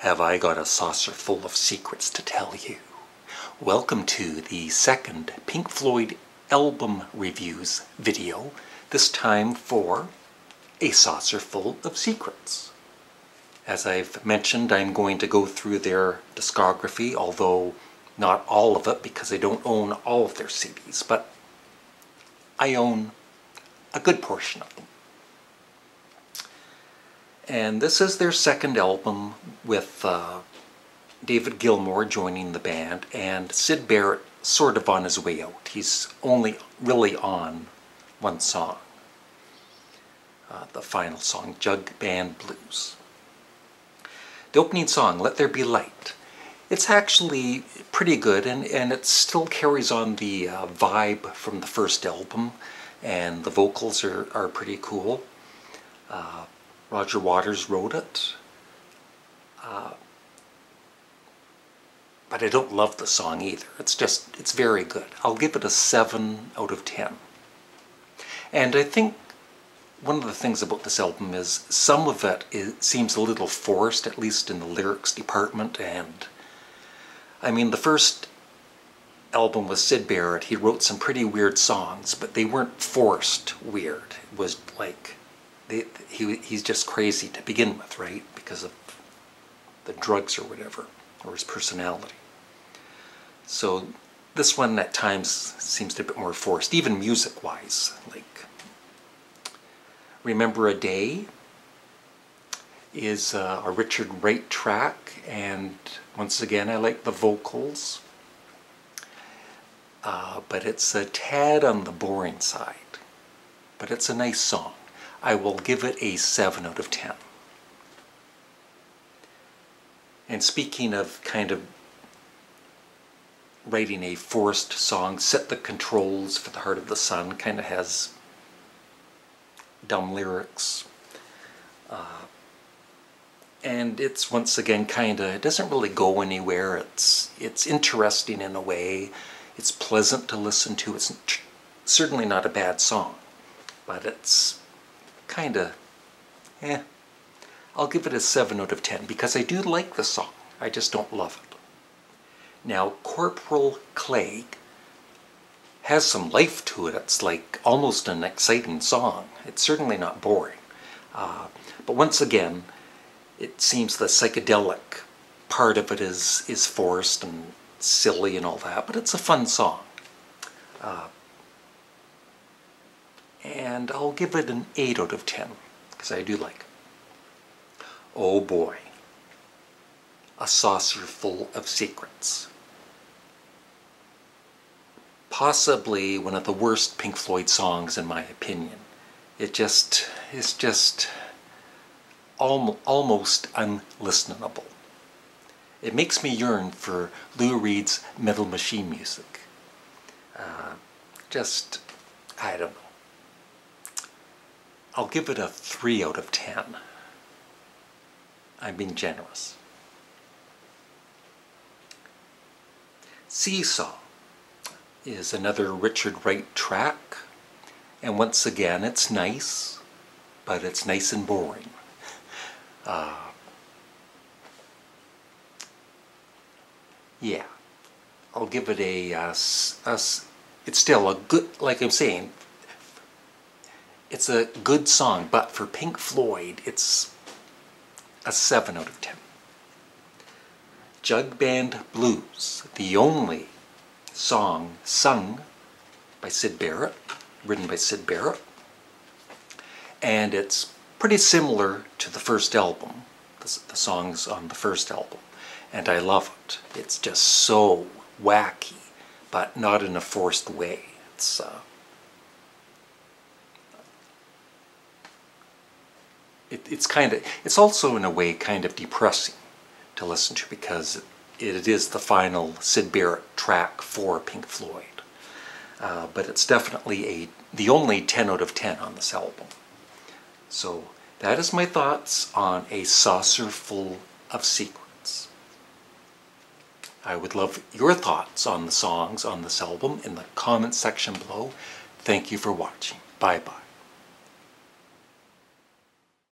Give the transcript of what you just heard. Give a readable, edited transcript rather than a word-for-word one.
Have I got a saucer full of secrets to tell you? Welcome to the second Pink Floyd album reviews video, this time for A Saucer Full of Secrets. As I've mentioned, I'm going to go through their discography, although not all of it because I don't own all of their CDs, but I own a good portion of them. And this is their second album with David Gilmour joining the band and Syd Barrett sort of on his way out. He's only really on one song, the final song, Jug Band Blues. The opening song, Let There Be Light, it's actually pretty good, and it still carries on the vibe from the first album, and the vocals are pretty cool. Roger Waters wrote it, but I don't love the song either. It's very good. I'll give it a 7 out of 10. And I think one of the things about this album is some of it seems a little forced, at least in the lyrics department. And I mean, the first album with Syd Barrett, he wrote some pretty weird songs, but they weren't forced weird. It was like, he's just crazy to begin with, right? Because of the drugs or whatever, or his personality. So this one at times seems a bit more forced, even music-wise. Like, Remember a Day is a Richard Wright track, and once again I like the vocals, but it's a tad on the boring side, but it's a nice song. I will give it a 7 out of 10. And speaking of kind of writing a forced song, Set the Controls for the Heart of the Sun kind of has dumb lyrics. And it's once again kind of, it doesn't really go anywhere. It's interesting in a way. It's pleasant to listen to. It's certainly not a bad song, but it's kind of, I'll give it a 7 out of 10 because I do like the song. I just don't love it. Now, Corporal Clegg has some life to it. It's like almost an exciting song. It's certainly not boring. But once again, it seems the psychedelic part of it is forced and silly and all that, but it's a fun song. And I'll give it an 8 out of 10 because I do like it. Oh boy, A Saucer Full of Secrets. Possibly one of the worst Pink Floyd songs in my opinion. It's just almost unlistenable. It makes me yearn for Lou Reed's Metal Machine music. I don't know. I'll give it a 3 out of 10. I'm being generous. Seesaw is another Richard Wright track, and once again it's nice, but it's nice and boring. Yeah, I'll give it it's still a good, like I'm saying, it's a good song, but for Pink Floyd, it's a 7 out of 10. Jug Band Blues, the only song sung by Syd Barrett, written by Syd Barrett, and it's pretty similar to the first album, the songs on the first album, and I love it. It's just so wacky, but not in a forced way. It's also in a way kind of depressing to listen to because it is the final Syd Barrett track for Pink Floyd. But it's definitely the only 10 out of 10 on this album. So that is my thoughts on A Saucer Full of Secrets. I would love your thoughts on the songs on this album in the comment section below. Thank you for watching. Bye-bye.